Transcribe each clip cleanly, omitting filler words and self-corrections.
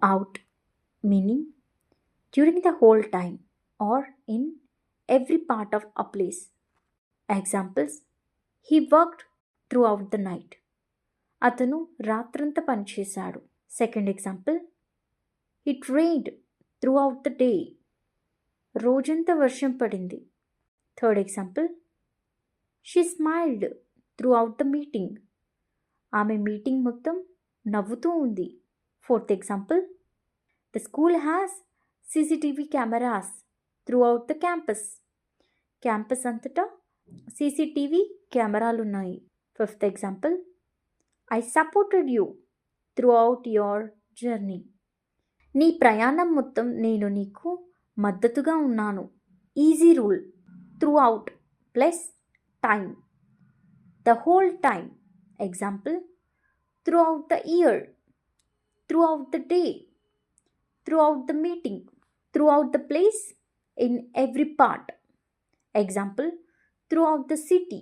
Throughout, meaning during the whole time or in every part of a place. Examples: he worked throughout the night. అతను రాత్రంతా పనిచేశాడు. Second example: it rained throughout the day. రోజంతా వర్షం పడింది. Third example: she smiled throughout the meeting. ఆమె meeting మొత్తం నవ్వుతూ ఉంది. Fourth example: the school has CCTV cameras throughout the campus. Campus అంతటా సీసీటీవీ కెమెరాలున్నాయి. Fifth example: I supported you throughout your journey. నీ ప్రయాణం మొత్తం నేను నీకు మద్దతుగా ఉన్నాను. Easy rule: throughout plus time. The whole time. Example: through out the year, through out the day, through out the meeting, through out the place, in every part. Example: through out the city,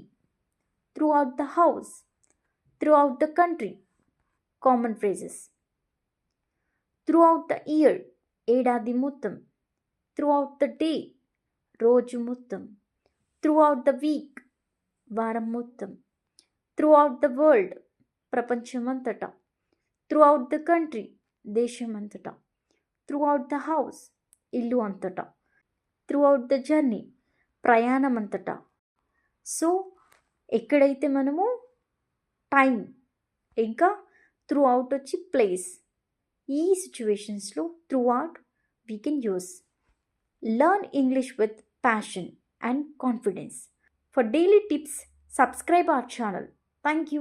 through out the house, through out the country. Common phrases: through out the year, ఏడాది మొత్తం. Through out the day, రోజు మొత్తం. Through out the week, వారం మొత్తం. Through out the world, ప్రపంచమంతటా. Through out the country, దేశమంతటా. Through out the house, ఇల్లు అంతటా. త్రూ అవుట్ ద జర్నీ, ప్రయాణం అంతటా. సో ఎక్కడైతే మనము టైం ఇంకా త్రూ అవుట్ వచ్చి ప్లేస్, ఈ సిచ్యువేషన్స్లో through out we can use. Learn English with passion and confidence. For daily tips, subscribe our channel. Thank you.